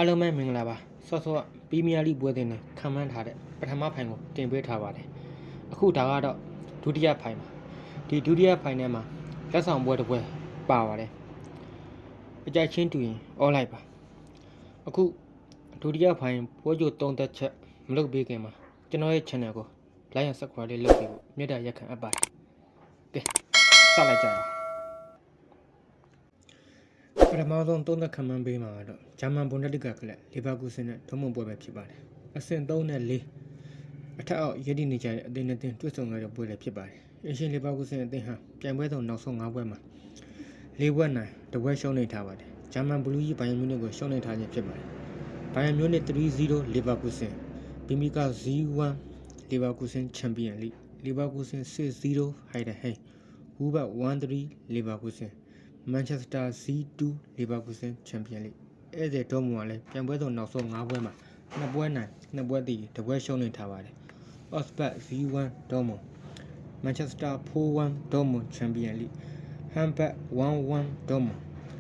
အားလုံးပဲမင်္ဂလာပါဆော့ဆော့ပရီးမီးယားလိပွဲစဉ်နဲ့ခံမှန်းထားတဲ့ပထမဖိုင်ကိုတင်ပေးထားပါတယ်အခုဒါကတော့ဒုတိယဖိုင်ပါဒီဒုတိယဖိုင်ထဲမှာလက်ဆောင်ပွဲတစ်ပွဲပါပါတယ်အကြိုက်ချင်းတူရင်အော်လိုက်ပါအခုဒုတိယဖိုင်ပွဲကြို3သက်ချက်မလုပ်ပေးခင်မှာကျွန်တော်ရဲ့ channel ကို like and subscribe လေးလုပ်ပေးဖို့မြတ်တာရက်ခံအပ်ပါတယ်ကဲစလိုက်ကြရအောင်ပထမဆုံး3သက်ခံမှန်းပေးမှာတော့ဂျာမန်ဘွန်ဒက်လိဂါကလပ်လီဗာပူးစင်နဲ့ဒုံမုံပွဲပဲဖြစ်ပါတယ်အဆင့်3နဲ့4အထက်အောက်ရည်တည်နေကြတဲ့အသင်းနဲ့တင်းတွေ့ဆုံရတဲ့ပွဲလည်းဖြစ်ပါတယ်အရှင်လီဗာပူးစင်အသင်းဟာပြိုင်ပွဲဆုံးနောက်ဆုံး5ပွဲမှာ4ပွဲနိုင်တပွဲရှုံးနေထားပါတယ်ဂျာမန်ဘလူးကြီးဘိုင်ယန်မြူးနစ်ကိုရှုံးနေထားခြင်းဖြစ်ပါတယ်ဘိုင်ယန်မြူးနစ် 3-0 လီဗာပူးစင်ဘီမီကာ 0-1 လီဗာပူးစင်ချန်ပီယံလိလီဗာပူးစင် 6-0 ဟိုက်ဒဟိုင်ဟူဘတ် 1-3 လီဗာပူးစင်မန်ချက်စတာ C2 လီဗာပူးစင်ချန်ပီယံလိဧည့်သည်ဒေါ်မွန်ကလည်းပြိုင်ပွဲဆုံးနောက်ဆုံး5ပွဲမှာ2ပွဲနိုင်2ပွဲတည်1ပွဲရှုံးနေထားပါတယ်အော့စ်ဘတ် V1 ဒေါ်မွန်မန်ချက်စတာ 4-1 ဒေါ်မွန်ချန်ပီယံလိဟမ်ဘတ် 1-1 ဒေါ်မွန်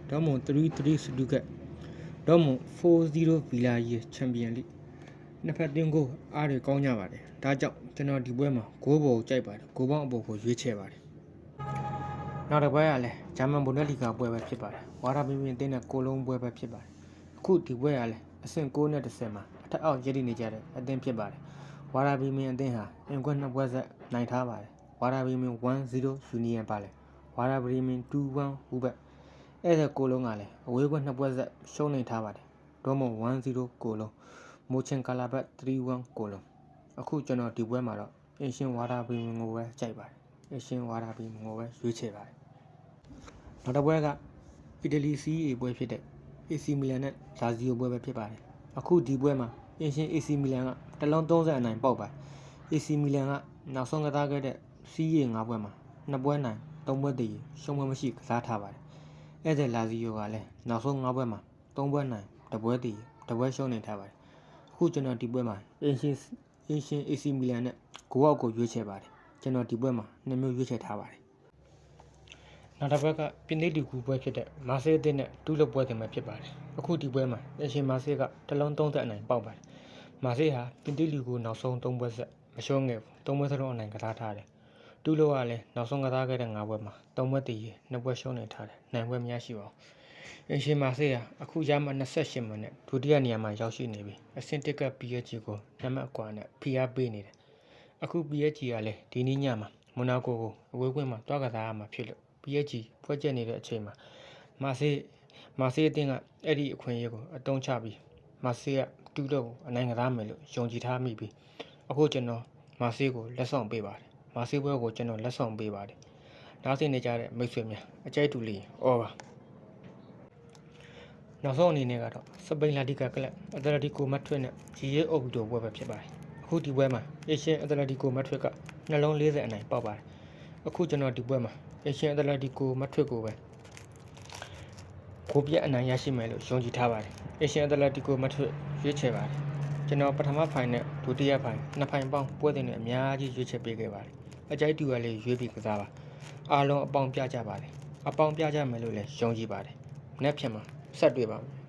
3-3 စတူကတ်ဒေါ်မွန် 4-0 ဗီလာရီချန်ပီယံလိနှစ်ဖက်တင်းကိုအားတွေကောင်းကြပါတယ်ဒါကြောင့်ကျွန်တော်ဒီပွဲမှာဂိုးဘော်ကိုကြိုက်ပါတယ်ဂိုးပေါင်းအပေါ်ကိုရွေးချယ်ပါတယ်နောက်တစ်ပွဲကလည်းဂျာမန်ဘွန်ဒက်လိဂါပွဲပဲဖြစ်ပါတယ်ဝါရာဘီမင်တင်းနဲ့ကိုလုံးပွဲပဲဖြစ်ပါတယ်အခုဒီပွဲကလည်းအဆင့်9နဲ့10မှာအထက်အောက်ရည်တည်နေကြတဲ့အသင်းဖြစ်ပါတယ်ဝါရာဘီမင်အသင်းဟာအင်ကွက်2ပွဲဆက်နိုင်ထားပါတယ်ဝါရာဘီမင် 1-0 ယူနီယံပါလေဝါရာဘီမင် 2-1 ဟူဘတ်အဲ့ဒါကိုလုံးကလည်းအဝေးကွက်2ပွဲဆက်ရှုံးနေထားပါတယ်ဒေါ်မွန် 1-0 ကိုလုံးမိုချင်ကာလာဘတ် 3-1 ကိုလုံးအခုကျွန်တော်ဒီပွဲမှာတော့အင်ရှင်ဝါရာဘီမင်ကိုပဲကြိုက်ပါတယ်အင်ရှင်ဝါရာဘီမင်ကိုပဲရွေးချယ်ပါတယ်နောက်တစ်ပွဲကအီတလီစီးအေပွဲဖြစ်တဲ့ AC မီလန်နဲ့လာဇီယိုပွဲပဲဖြစ်ပါတယ်အခုဒီပွဲမှာအင်ရှင် AC မီလန်ကတလုံး30အနိုင်ပေါက်ပါတယ် AC မီလန်ကနောက်ဆုံးကစားခဲ့တဲ့စီးအေ5ပွဲမှာ2ပွဲနိုင်3ပွဲတည်ရှုံးပွဲမရှိကစားထားပါတယ်အဲ့ဒါလာဇီယိုကလည်းနောက်ဆုံး5ပွဲမှာ3ပွဲနိုင်1ပွဲတည်1ပွဲရှုံးနေထားပါတယ်အခုကျွန်တော်ဒီပွဲမှာအင်ရှင် AC မီလန်နဲ့ဂိုးအောက်ကိုရွေးချယ်ပါတယ်ကျွန်တော်ဒီပွဲမှာ2မျိုးရွေးချယ်ထားပါတယ်နောက်တစ်ဘက်ကပြင်သစ်လူကူပွဲဖြစ်တဲ့မာဆေးအသင်းနဲ့တူးလုပ်ပွဲတင်မှာဖြစ်ပါတယ်အခုဒီပွဲမှာအရှင်မာဆေးကတလုံး30အနိုင်ပေါက်ပါတယ်မာဆေးဟာပြင်သစ်လူကူနောက်ဆုံး3ပွဲဆက်မရှုံးခဲ့ဘူး3ပွဲစလုံးအနိုင်ကစားထားတယ်တူးလုပ်ကလည်းနောက်ဆုံးကစားခဲ့တဲ့5ပွဲမှာ3ပွဲတည်2ပွဲရှုံးနေထားတယ်နိုင်ပွဲမရရှိပါဘူးအရှင်မာဆေးဟာအခုရမှ28မိနစ်ဒုတိယနေရာမှာရောက်ရှိနေပြီအဆင့်1က PSG ကိုနံပါတ်အကွာနဲ့ဖိအားပေးနေတယ်အခု PSG ကလည်းဒီနေ့ညမှာမိုနာကိုကိုအဝေးကွင်းမှာတွားကစားရမှာဖြစ်လို့PSG ဖွဲ့ချက်နေတဲ့အချိန်မှာမာဆေးအသင်းကအဲ့ဒီအခွင့်အရေးကိုအတုံးချပြီးမာဆေးကတူးတော့အနိုင်ကစားမယ်လို့ယုံကြည်ထားမိပြီးအခုကျွန်တော်မာဆေးကိုလက်ဆောင်ပေးပါတယ်မာဆေးပွဲကိုကျွန်တော်လက်ဆောင်ပေးပါတယ်နောက်ဆင်းနေကြတဲ့မိတ်ဆွေများအကြိုက်တူလီအော်ပါနောက်ဆုံးအနေနဲ့ကတော့စပိန်လာဒီဂါကလပ်အက်တလက်တီကိုမတ်ထွစ်နဲ့ဂျီရဲအိုဘီတိုပွဲပဲဖြစ်ပါတယ်အခုဒီပွဲမှာအေရှန်အက်တလက်တီကိုမတ်ထွစ်ကနှလုံး40အနိုင်ပေါက်ပါတယ်အခုကျွန်တော်ဒီပွဲမှာအရှင်အက်တလက်တီကိုမတ်ထွစ်ကိုပဲကိုပြက်အနိုင်ရရှိမယ်လို့ယုံကြည်ထားပါတယ်အရှင်အက်တလက်တီကိုမတ်ထွစ်ရွေးချယ်ပါတယ်ကျွန်တော်ပထမဖိုင်နဲ့ဒုတိယဖိုင်နှစ်ဖိုင်ပေါင်းပွဲတင်နဲ့အများကြီးရွေးချယ်ပေးခဲ့ပါတယ်အကြိုက်တူကလေးရွေးပြီးကစားပါအားလုံးအပေါင်းပြကြပါတယ်အပေါင်းပြကြမယ်လို့လည်းယုံကြည်ပါတယ်နေ့ဖြန်မှာဆက်တွေ့ပါမယ်